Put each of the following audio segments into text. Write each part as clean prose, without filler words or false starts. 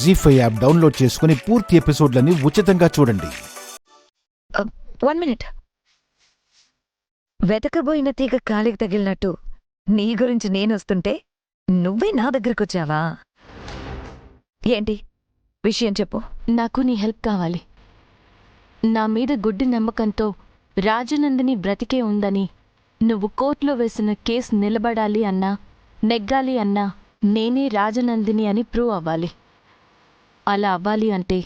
జీ5 app download చేసుకుని పూర్తి ఎపిసోడ్లని ఉచితంగా చూడండి. 1 minute. వెతకబోయిన తీగ కాలికి తగిలినట్టు నీ గురించి నేనొస్తుంటే నువ్వే నా దగ్గరకొచ్చావా? ఏంటి విషయం చెప్పు. నాకు నీ హెల్ప్ కావాలి. నా మీద గుడ్డి నమ్మకంతో రాజనందిని బ్రతికే ఉందని, నువ్వు కోర్టులో వేసిన కేసు నిలబడాలి అన్నా నెగ్గాలి అన్నా నేనే రాజనందిని అని ప్రూవ్ అవ్వాలి. అలా అవ్వాలి అంటే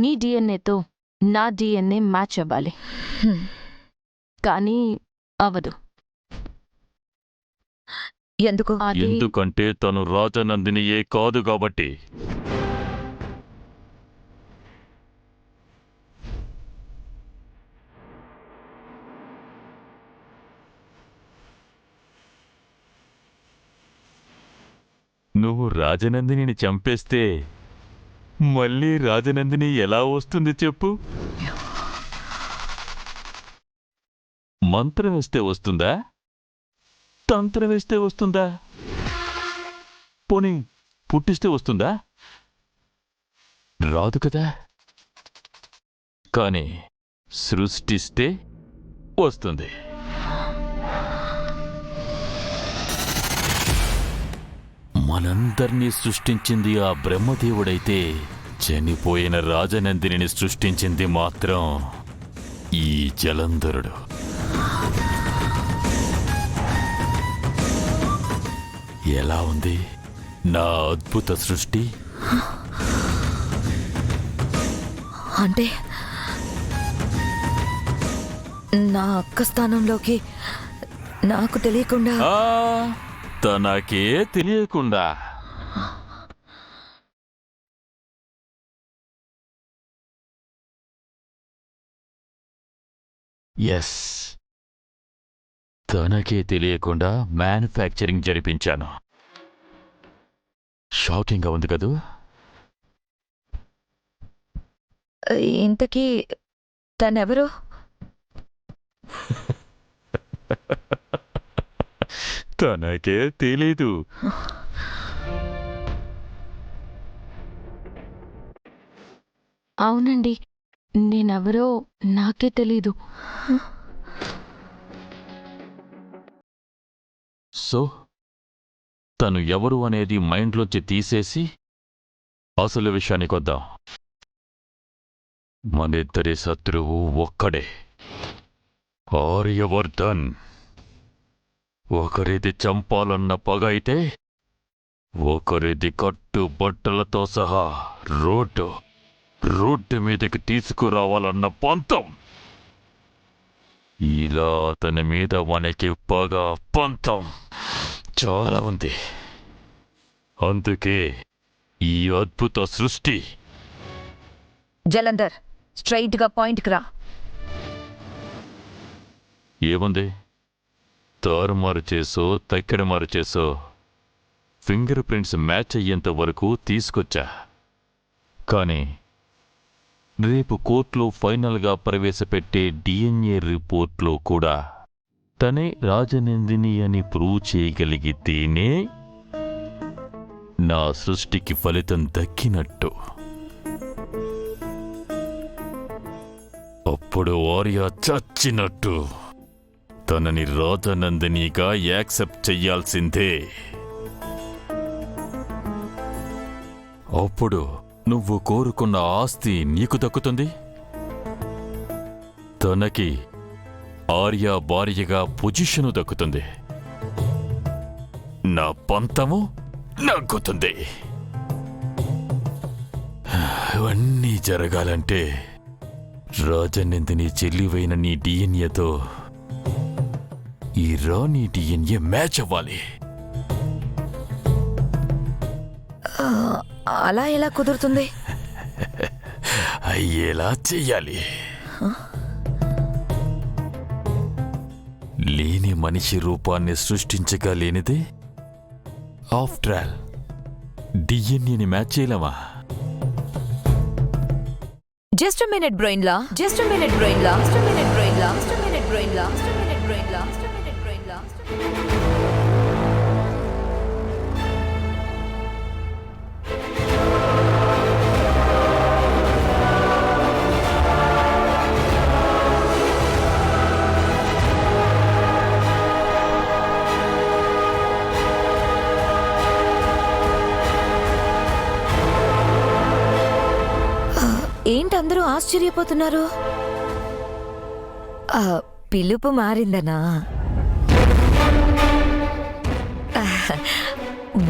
నీ డిఎన్ఏతో నా డిఎన్ఏ మ్యాచ్ అవ్వాలి. కానీ అవదు. ఎందుకు? ఎందుకంటే తను రాజనందినియే కాదు కాబట్టి. నువ్వు రాజనందినిని చంపేస్తే మళ్ళీ రాజనందిని ఎలా వస్తుంది చెప్పు? మంత్రం వేస్తే వస్తుందా? తంత్రం వేస్తే వస్తుందా? పోనీ పుట్టిస్తే వస్తుందా? రాదు కదా. కానీ సృష్టిస్తే వస్తుంది. మనందర్నీ సృష్టించింది ఆ బ్రహ్మదేవుడైతే చనిపోయిన రాజనందిని సృష్టించింది మాత్రం ఈ జలంధరుడు. ఎలా ఉంది నా అద్భుత సృష్టి? అంటే నా అక్క స్థానంలోకి నాకు తెలియకుండా తనకే తెలియకుండా ఎస్, తనకే తెలియకుండా మ్యానుఫ్యాక్చరింగ్ జరిపించాను. షాకింగ్గా ఉంది కదూ? ఇంతకీ తనెవరు? తనకే తెలీదు. అవునండి, నేనెవరో నాకే తెలీదు. సో తను ఎవరు అనేది మైండ్లోంచి తీసేసి అసలు విషయానికొద్దాం. మనిద్దరి శత్రువు ఒక్కడే, ఆర్యవర్ధన్. ఒకరిది చంపాలన్న పగ అయితే ఒకరిది కట్టు బట్టలతో సహా రోడ్డు మీదకి తీసుకురావాలన్న పంతం. ఇలా అతని మీద మనకి పగ, పంతం చాలా ఉంది. అందుకే ఈ అద్భుత సృష్టి. జలంధర్, స్ట్రైట్ గా పాయింట్కి రా. ఏముంది? తారుమారు చేసో తక్కెడమారు చేసో ఫింగర్ ప్రింట్స్ మ్యాచ్ అయ్యేంత వరకు తీసుకొచ్చా. కానీ రేపు కోర్టులో ఫైనల్గా ప్రవేశపెట్టే డిఎన్ఏ రిపోర్ట్లో కూడా తనే రాజనందిని అని ప్రూవ్ చేయగలిగితేనే నా సృష్టికి ఫలితం దక్కినట్టు. అప్పుడు ఆర్య చచ్చినట్టు. తనని రాజనందినిగా యాక్సెప్ట్ చెయ్యాల్సిందే. అప్పుడు నువ్వు కోరుకున్న ఆస్తి నీకు దక్కుతుంది. తనకి ఆర్య భార్యగా పొజిషను దక్కుతుంది. నా పంతము నగ్గుతుంది. ఇవన్నీ జరగాలంటే రాజనందిని చెల్లివైన నీ డిఎన్ఏతో ఈ రాణి డిఎన్ఏ మ్యాచ్ అవ్వాలి. అలా ఎలా కుదురుతుంది? అయ్యేలా చెయ్యాలి. లేని మనిషి రూపాన్ని సృష్టించగలేనిదే. ఆఫ్టర్ ఆల్ డిఎన్ఏని మ్యాచ్ చేయలేమా? జస్ట్ మినిట్ బ్రెయిన్ లా, జస్ట్ మినిట్ బ్రెయిన్ లా, జస్ట్ మినిట్ బ్రెయిన్ లా, జస్ట్ మినిట్ బ్రెయిన్ లా, జస్ట్ మినిట్ బ్రెయిన్ లా, జస్ట్ మినిట్ బ్రెయిన్ లా. ఏంటందరూ ఆశ్చర్యపోతున్నారు? పిలుపు మారిందనా?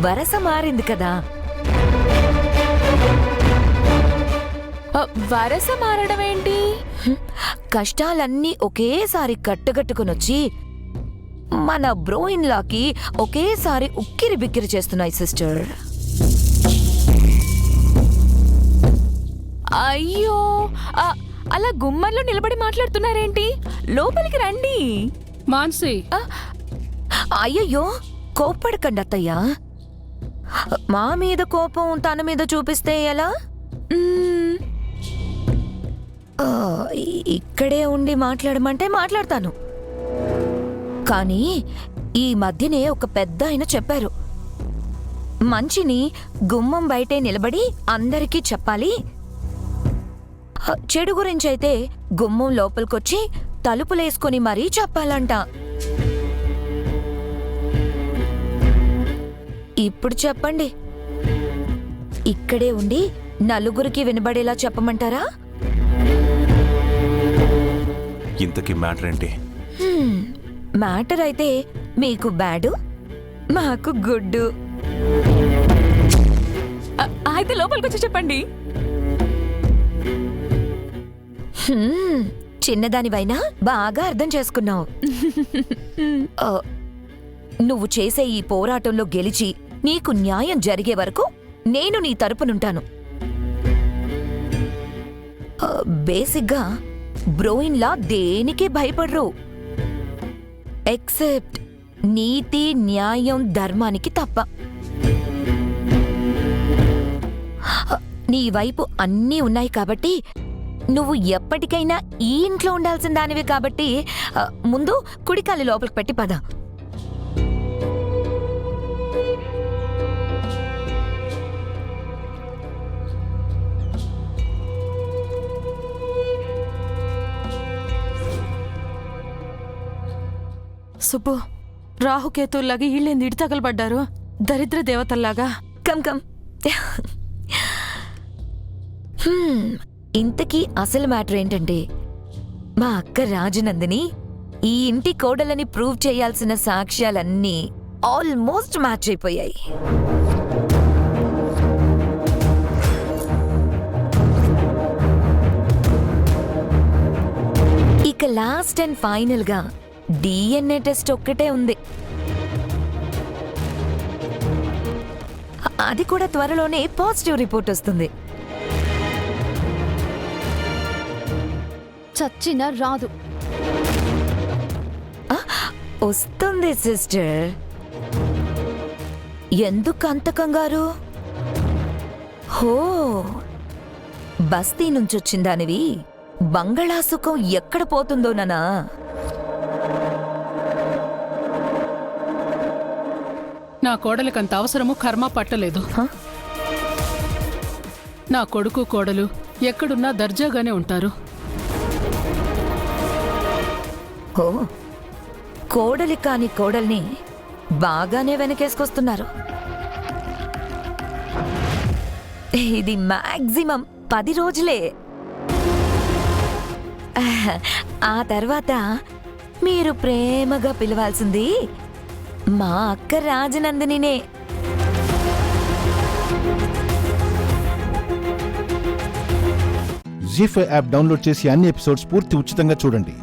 వరస మారింది కదా. వరస మారడం ఏంటి? కష్టాలన్నీ ఒకేసారి కట్టుకట్టుకునొచ్చి మన బ్రోయిన్లాకి ఒకేసారి ఉక్కిరి బిక్కిరి చేస్తున్నాయి సిస్టర్. అయ్యో, అలా గుమ్మంలో నిలబడి మాట్లాడుతున్నారేంటి? లోపలికి రండి. మాన్సి, అయ్యయ్యో, కోప్పడకండి అత్తయ్య. మా మీద కోపం తన మీద చూపిస్తే ఎలా? ఇక్కడే ఉండి మాట్లాడమంటే మాట్లాడతాను. కానీ ఈ మధ్యనే ఒక పెద్ద ఆయన చెప్పారు, మంచిని గుమ్మం బయటే నిలబడి అందరికీ చెప్పాలి, చెడు గురించైతే గుమ్మం లోపలికొచ్చి తలుపులేసుకొని మరీ చెప్పాలంట. ఇప్పుడు చెప్పండి, ఇక్కడే ఉండి నలుగురికి వినబడేలా చెప్పమంటారా? ఇంతకీ మ్యాటర్ ఏంటి? మ్యాటర్ అయితే మీకు బ్యాడు, మాకు గుడ్డు. అయితే లోపలికి వచ్చి చెప్పండి. చిన్నదానివైనా బాగా అర్థం చేసుకున్నావు. నువ్వు చేసే ఈ పోరాటంలో గెలిచి నీకు న్యాయం జరిగే వరకు నేను నీ తరపునుంటాను. బేసిక్గా బ్రోయిన్లా దేనికి భయపడరు, ఎక్సెప్ట్ నీతి, న్యాయం, ధర్మానికి తప్ప. నీ వైపు అన్నీ ఉన్నాయి కాబట్టి నువ్వు ఎప్పటికైనా ఈ ఇంట్లో ఉండాల్సిన దానివి కాబట్టి ముందు కుడికాలి లోపలికి పెట్టి పద. సుబ్బు, రాహుకేతుల్లాగా వీళ్ళేంది ఇడి తగలబడ్డారు? దరిద్ర దేవతల్లాగా. Come come. ఇంతకీ అసలు మ్యాటర్ ఏంటంటే, మా అక్క రాజనందిని ఈ ఇంటి కోడలని ప్రూవ్ చేయాల్సిన సాక్ష్యాలన్నీ ఆల్మోస్ట్ మ్యాచ్ అయిపోయాయి. ఇక లాస్ట్ అండ్ ఫైనల్ గా డిఎన్ఏ టెస్ట్ ఒక్కటే ఉంది. అది కూడా త్వరలోనే పాజిటివ్ రిపోర్ట్ వస్తుంది. చచ్చినా రాదు. వస్తుంది సిస్టర్, ఎందుకు అంత కంగారు? హో, బస్తీ నుంచొచ్చిందానివి బంగాళా సుఖం ఎక్కడ పోతుందోననా? నా కోడలికంత అవసరము కర్మ పట్టలేదు. నా కొడుకు కోడలు ఎక్కడున్నా దర్జాగానే ఉంటారు. ఓ, కోడలి కాని కోడల్ని బాగానే వెనకేసుకొస్తున్నారు. ఇది మాక్సిమం 10 రోజులే. ఆ తర్వాత మీరు ప్రేమగా పిలవాల్సింది మా అక్క రాజనందినినే. జీ5 యాప్ డౌన్లోడ్ చేసి అన్ని ఎపిసోడ్స్ పూర్తి ఉచితంగా చూడండి.